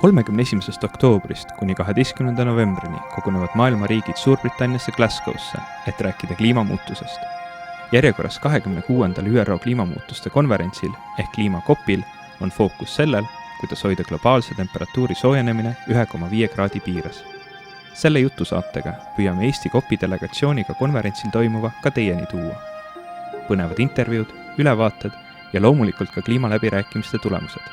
31. oktoobrist kuni 12. novembrini kogunevad maailma riigid Suurbritanniasse Glasgow'sse, et rääkida kliimamuutusest. Järjekorras 26. ÜRO kliimamuutuste konverentsil ehk kliimakopil on fookus sellel, kuidas hoida globaalse temperatuuri soojenemine 1,5 kraadi piires. Selle jutusaatega püüame Eesti kopi delegatsiooniga konverentsil toimuva ka teieni tuua. Põnevad intervjuud, ülevaated ja loomulikult ka kliimaläbirääkimiste tulemused.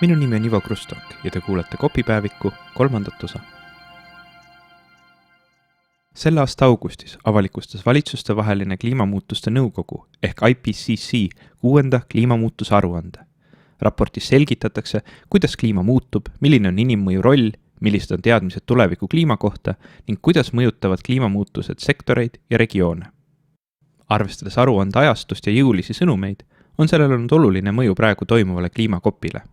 Minu nimi on Ivo Krustok ja te kuulete kopipäeviku 3. osa. Selle aasta augustis avalikustas valitsustevaheline kliimamuutuste nõukogu ehk IPCC 6. kliimamuutuse aruande. Raportis selgitatakse, kuidas kliima muutub, milline on inimmõju roll, millised on teadmised tuleviku kliima kohta ning kuidas mõjutavad kliimamuutused sektoreid ja regioone. Arvestades aruande ajastust ja jõulisi sõnumeid, on sellel olnud oluline mõju praegu toimuvale kliimakopile.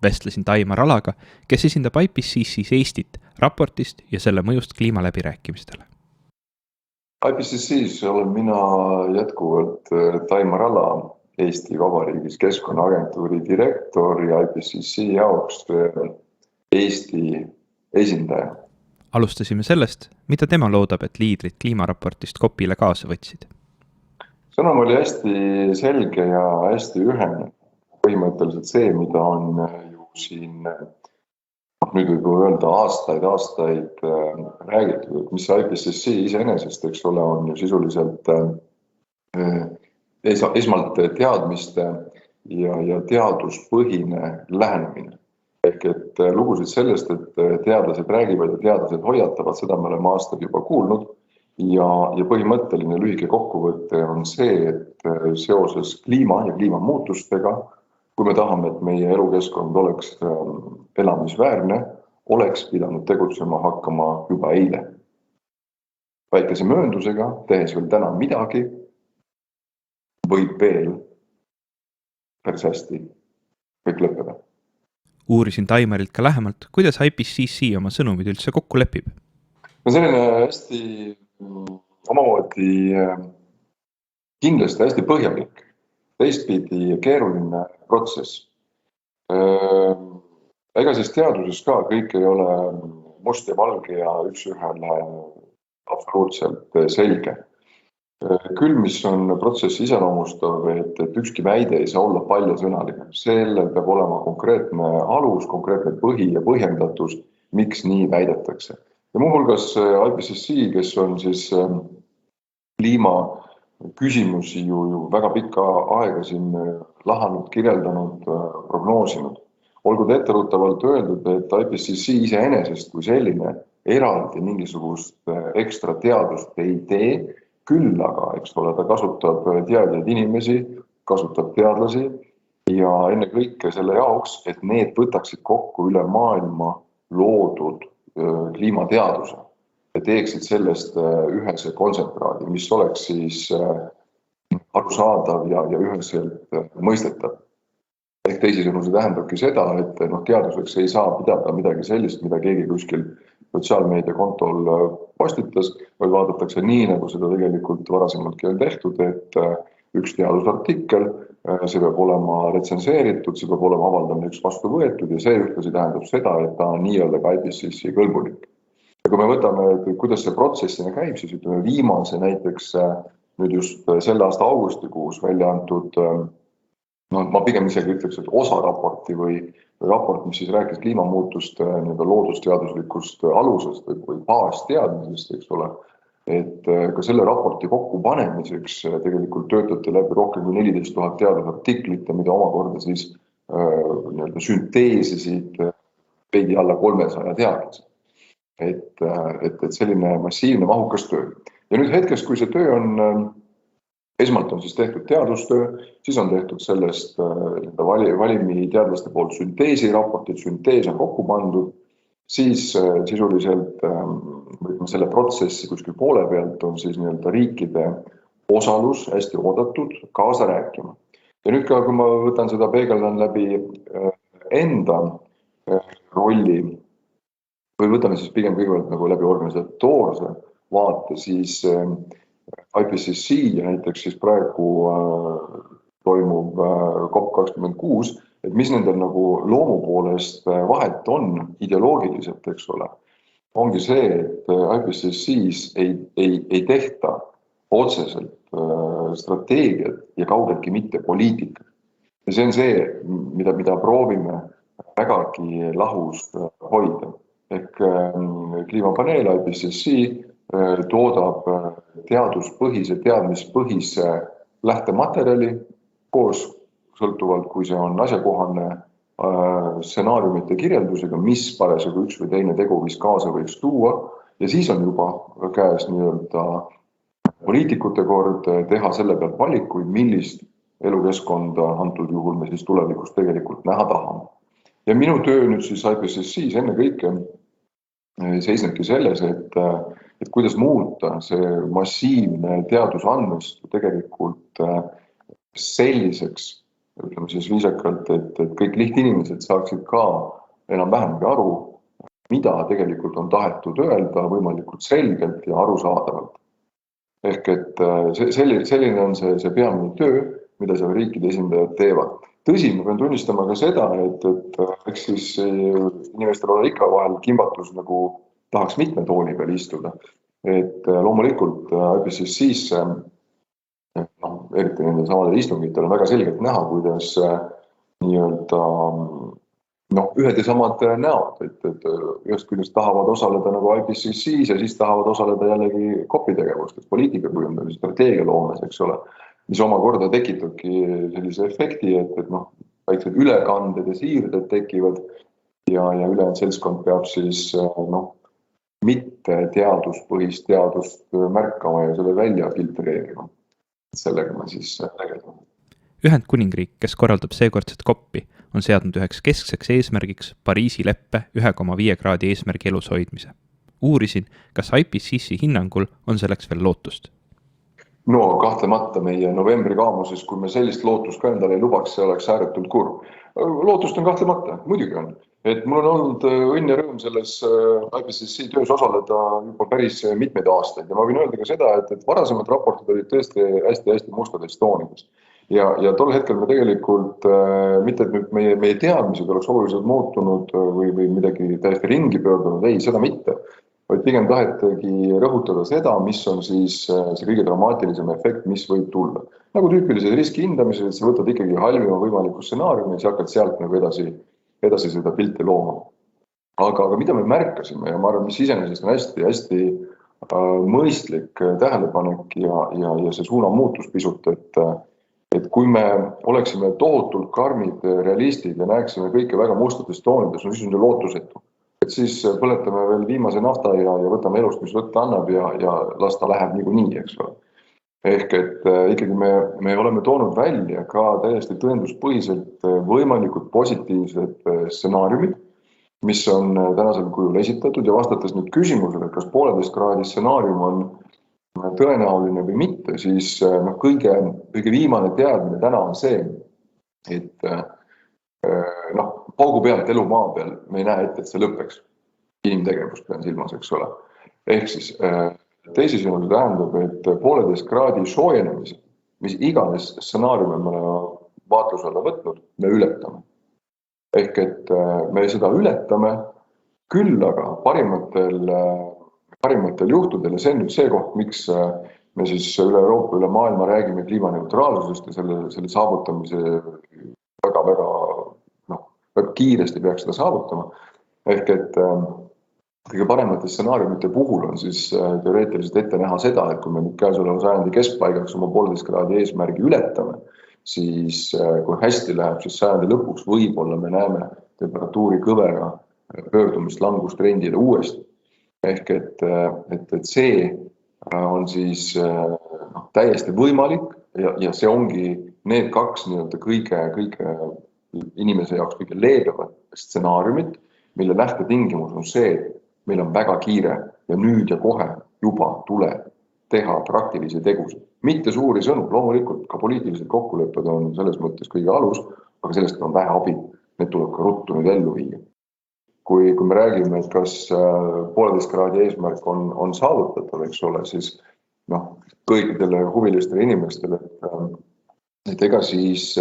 Vestlesin Taimar Alaga, kes esindab IPCC's Eestit raportist ja selle mõjust kliimaläbirääkimistele. IPCC's olen mina jätkuvalt Taimar Ala, Eesti Vabariigis Keskkonnaagentuuri direktor ja IPCC jaoks Eesti esindaja. Alustasime sellest, mida tema loodab, et liidrid kliimaraportist kopile kaasa võtsid. Sõnum oli hästi selge ja hästi ühene. Põhimõtteliselt see, mida on ju siin, nüüd võib öelda aastaid räägitud, mis IPCC iseenesest, eks ole, on ju sisuliselt esmalt teadmiste ja teaduspõhine lähenemine. Ehk et lugusid sellest, et teadlased räägivad ja teadlased hoiatavad, seda me oleme aastaid juba kuulnud. Ja põhimõtteline lühike kokkuvõte on see, et seoses kliima ja kliimamuutustega, kui me tahame, et meie elukeskkond oleks elamisväärne, oleks pidanud tegutsema hakkama juba eile. Väikese mööndusega, tehes veel täna midagi, võib veel päris hästi kõik lõppeda. Uurisin Taimarilt ka lähemalt, kuidas IPCC oma sõnumid üldse kokku lepib. No selline hästi omamoodi kindlasti hästi põhjalik, teistpidi keeruline protsess. Ega siis teaduses ka kõik ei ole must ja valge ja üks-ühele absoluutselt selge. Küll, mis on protsessi iseloomustav, et ükski väide ei saa olla paljasõnaline. Sellel peab olema konkreetne alus, konkreetne põhi ja põhjendatus, miks nii väidetakse. Ja muuhulgas IPCC, kes on siis kliima küsimusi ju väga pikka aega siin lahanud, kirjeldanud, prognoosinud. Olgu etteruttavalt öeldud, et IPCC iseenesest kui selline eraldi mingisugust ekstra teadust ei tee, küll aga, eks ole, ta kasutab teadjaid inimesi, kasutab teadlasi ja enne kõike selle jaoks, et need võtaksid kokku üle maailma loodud kliimateaduse ja teeksid sellest ühese kontsentraadi, mis oleks siis arusaadav ja üheselt mõistetav. Ehk teisisõnu see tähendabki seda, et teaduseks ei saa pidada midagi sellist, mida keegi kuskil sotsiaalmeedia kontol postitas, vaid vaadatakse nii, nagu seda tegelikult varasemaltki on tehtud, et üks teadusartikkel, see peab olema retsenseeritud, see peab olema avaldamine üks vastu võetud ja see ühtlasi tähendab seda, et ta on nii-öelda ka IPCC kõlbulik. Ja kui me võtame, kuidas see protsessina käib, siis ütleme viimase näiteks nüüd just selle aasta augustikuus välja antud, ma pigem isegi ütleks, et osaraporti või raport, mis siis rääkis kliimamuutuste loodusteaduslikust alusest või baasteadmisest, eks ole, et ka selle raporti kokkupanemiseks tegelikult töötati läbi rohkem kui 14 000 teadusartiklit, mida omakorda siis sünteesisid veidi alla 300 teadlasi. Et selline massiivne mahukas töö. Ja nüüd hetkes, kui see töö on, esmalt on siis tehtud teadustöö, siis on tehtud sellest valimi teadlaste poolt sünteesiraportid, süntees on kokku pandud, siis sisuliselt selle protsessi kuskil poole pealt on siis riikide osalus hästi oodatud kaasa rääkima. Ja nüüd ka, kui ma võtan seda peegeldan läbi enda rolli, või võtame siis pigem kõigepealt läbi organisatoorse vaate, siis IPCC ja näiteks siis praegu toimub COP26 et mis nendel nagu loomu poolest vahet on ideoloogiliselt, eks ole, ongi see, et IPCC-s ei tehta otseselt strateegiat ja kaugeltki mitte poliitikat. Ja see on see, mida proovime vägagi lahus hoida. Ehk kliimapaneel IPCC toodab teaduspõhise, teadmispõhise lähtematerjali koos sõltuvalt, kui see on asjakohane stsenaariumite kirjeldusega, mis parasjagu üks või teine teguviis kaasa võiks tuua, ja siis on juba käes nii-öelda poliitikute kord teha selle pealt valikuid, millist elukeskkonda antud juhul me siis tulevikus tegelikult näha tahame. Ja minu töö nüüd siis IPCC-s enne kõike seisnebki selles, et kuidas muuta see massiivne teadusandmest tegelikult selliseks, ütleme siis viisakalt, et kõik lihtinimesed saaksid ka enam-vähemgi aru, mida tegelikult on tahetud öelda võimalikult selgelt ja arusaadavalt. Ehk et selline on see peamine töö, mida seal riikide esindajad teevad. Tõsi, ma pean tunnistama ka seda, et eks siis inimestel ole ikka vahel kimbatus, nagu tahaks mitme tooli peal istuda. Et loomulikult IPCC-sse, eriti nende samadel istungitel on väga selgelt näha, kuidas nii-öelda ühed ja samad näod, et ühest küljest tahavad osaleda nagu IPCC-s ja siis tahavad osaleda jällegi kopitegevustes, poliitika kujundamise, strateegia loomes, eks ole, mis omakorda tekitabki sellise efekti, et väiksed ülekanded ja siirded tekivad ja ülejäänud seltskond peab siis mitte teaduspõhist teadust märkama ja selle välja filtreerima. Sellega ma siis tegeleme. Ühendkuningriik, kes korraldab seekordset koppi, on seadnud üheks keskseks eesmärgiks Pariisi leppe 1,5 kraadi eesmärgi elus hoidmise. Uurisin, kas IPCC hinnangul on selleks veel lootust? No kahtlemata meie novembri kaamuses, kui me sellist lootust ka endale ei lubaks, see oleks ääretult kurb. Lootust on kahtlemata, muidugi on. Et mul on olnud õnn ja rõõm selles IPCC töös osaleda juba päris mitmeid aastaid ja ma võin öelda ka seda, et varasemad raportid olid tõesti hästi mustades toonides. Ja tol hetkel me tegelikult, mitte et meie teadmised oleks oluliselt muutunud või midagi täiesti ringi pöördunud, ei, seda mitte. Vaid pigem tahetagi rõhutada seda, mis on siis see kõige dramaatilisem efekt, mis võib tulla. Nagu tüüpilised riski hindamised, et sa võtad ikkagi halvima võimaliku stsenaariumi ja sa hakkad sealt nagu edasi seda pilti looma. Aga mida me märkasime ja ma arvan, mis iseenesest on hästi mõistlik tähelepanek ja see suunamuutus pisut, et kui me oleksime tohutult karmid realistid ja näeksime kõike väga mustades toonides, siis on see lootusetu. Et siis põletame veel viimase nafta ja võtame elust, mis võtta annab ja las ta läheb niikuinii, eks ole. Ehk et ikkagi me oleme toonud välja ka täiesti tõenduspõhiselt võimalikud positiivsed stsenaariumid, mis on tänasel kujul esitatud ja vastates nüüd küsimusele, kas 1,5 kraadi stsenaarium on tõenäoline või mitte, siis kõige viimane teadmine täna on see, et paugu pealt elu maa peal me ei näe ette, et see lõpeks. Inimtegevust pean silmas, eks ole. Ehk siis teisisõnu see tähendab, et 1,5 kraadi soojenemise, mis iganes stsenaariumi me vaatluse alla võtnud, me ületame. Ehk et me seda ületame, küll aga parimatel juhtudel ja see on nüüd see koht, miks me siis üle Euroopa, üle maailma räägime kliimaneutraalsusest ja selle saavutamise väga kiiresti peaks seda saavutama. Ehk et kõige paremate stsenaariumite puhul on siis teoreetiliselt ette näha seda, et kui me nüüd käesoleva sajandi keskpaigaks oma 1,5 kraadi eesmärgi ületame, siis kui hästi läheb, siis sajandi lõpuks võib-olla me näeme temperatuuri kõvera pöördumist langustrendile uuesti. Ehk et see on siis täiesti võimalik ja see ongi need kaks kõige inimese jaoks kõige leebevad stsenaariumid, mille lähtetingimus on see, et meil on väga kiire ja nüüd ja kohe juba tuleb teha praktilisi tegusid. Mitte suuri sõnu, loomulikult ka poliitilised kokkulepped on selles mõttes kõige alus, aga sellest on vähe abi, need tuleb ka ruttu nüüd ellu viia. Kui me räägime, et kas 1,5 kraadi eesmärk on saavutatav, eks ole, siis kõikidele huvilistele inimestele, et ega siis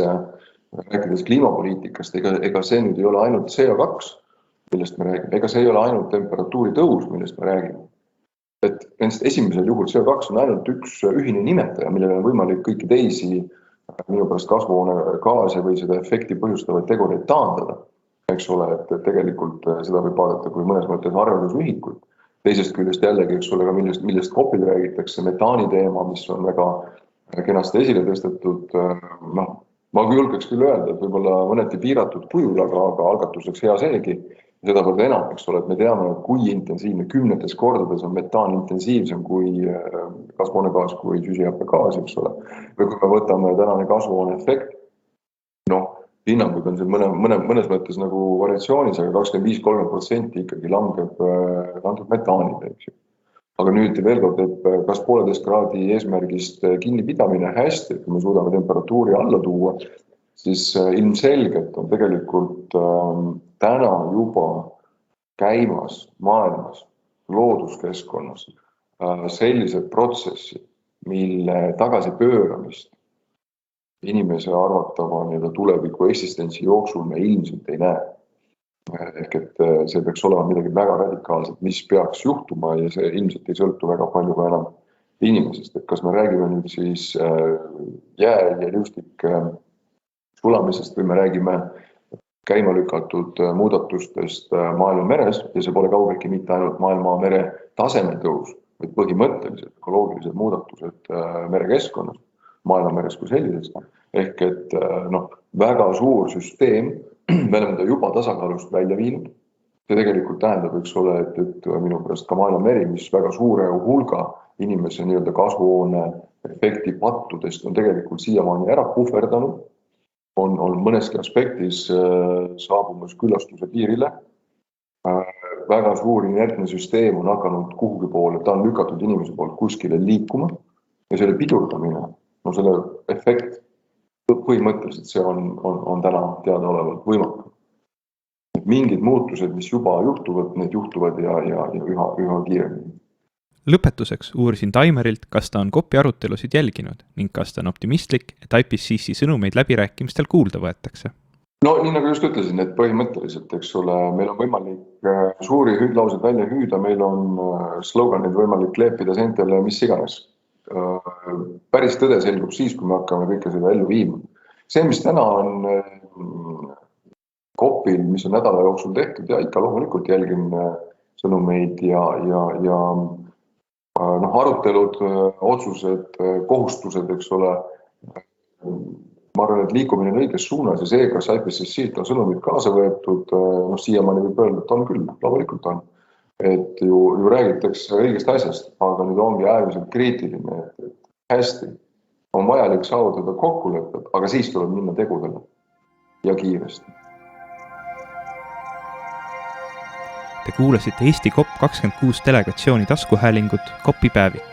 rääkides kliimapoliitikast, ega see nüüd ei ole ainult CO2, millest me räägime, ega see ei ole ainult temperatuuri tõus, millest me räägime. Et nendest esimesel juhul CO2 on ainult üks ühine nimetaja, millele on võimalik kõiki teisi minu pärast kasvuhoonegaase või seda efekti põhjustavaid tegureid taandada. Eks ole, et tegelikult seda võib vaadata kui mõnes mõttes arveldusühikuid. Teisest küljest jällegi, eks ole, millest kopil räägitakse, metaani teema, mis on väga kenasti esile tõstetud. Ma julgeks küll öelda, et võib-olla mõneti piiratud kujul, aga algatuseks hea seegi. Sedavõrd enam, eks ole, et me teame, kui intensiivne 10 kordades on metaan intensiivsem kui kasvuhoonegaas, kui süsihappegaas, eks ole. Või kui me võtame tänane kasvuhoone efekt, hinnangud on see mõnes mõttes nagu variatsioonis, aga 25-30% ikkagi langeb metaanile, eks ju. Aga nüüd veel kord, et kas 1,5 kraadi eesmärgist kinnipidamine hästi, et kui me suudame temperatuuri alla tuua, siis ilmselgelt on tegelikult täna juba käimas maailmas, looduskeskkonnas sellised protsessid, mille tagasipööramist inimese arvatava tuleviku eksistentsi jooksul me ilmselt ei näe. Ehk et see peaks olema midagi väga radikaalset, mis peaks juhtuma ja see ilmselt ei sõltu väga palju ka enam inimesest. Et kas me räägime nüüd siis jää ja liustik sulamisest või me räägime käima lükatud muudatustest maailma meres ja see pole kaugeltki mitte ainult maailma mere taseme tõus, vaid põhimõtteliselt ökoloogilised muudatused merekeskkonnas, maailma meres kui selliseks. Ehk et väga suur süsteem, me oleme ta juba tasakaalust välja viinud. See tegelikult tähendab, eks ole, et minu pärast ka maailma meri, mis väga suure hulga inimese kasvuhoone efekti pattudest on tegelikult siiamaani ära puhverdanud, on mõneski aspektis saabumas küllastuse piirile. Väga suur inertne süsteem on hakanud kuhugi poole, ta on lükatud inimese poolt kuskile liikuma ja selle pidurdamine, selle efekt põhimõtteliselt see on täna teadaolevalt võimatu. Mingid muutused, mis juba juhtuvad, need juhtuvad ja üha kiiremini. Lõpetuseks uurisin Taimerilt, kas ta on COP-i arutelusid jälginud ning kas ta on optimistlik, et IPCC sõnumeid läbirääkimistel kuulda võetakse. Nii nagu just ütlesin, et põhimõtteliselt, eks ole, meil on võimalik suuri hüüdlauseid välja hüüda, meil on sloganid võimalik leepida seentele mis iganes. Päris tõde selgub siis, kui me hakkame kõike seda ellu viima. See, mis täna on COP-il, mis on nädala jooksul tehtud ja ikka loomulikult jälgin sõnumeid ja arutelud, otsused, kohustused, eks ole. Ma arvan, et liikumine on õiges suunas ja see, kas IPCC-t on sõnumid kaasa võetud, siiamaani võib öelda, et on küll, loomulikult on. Et ju räägitakse õigest asjast, aga nüüd ongi äärmiselt kriitiline, et hästi on vajalik saavutada kokkulepped, aga siis tuleb minna tegudele ja kiiresti. Te kuulasite Eesti COP26 delegatsiooni taskuhäälingut COP-i päevik.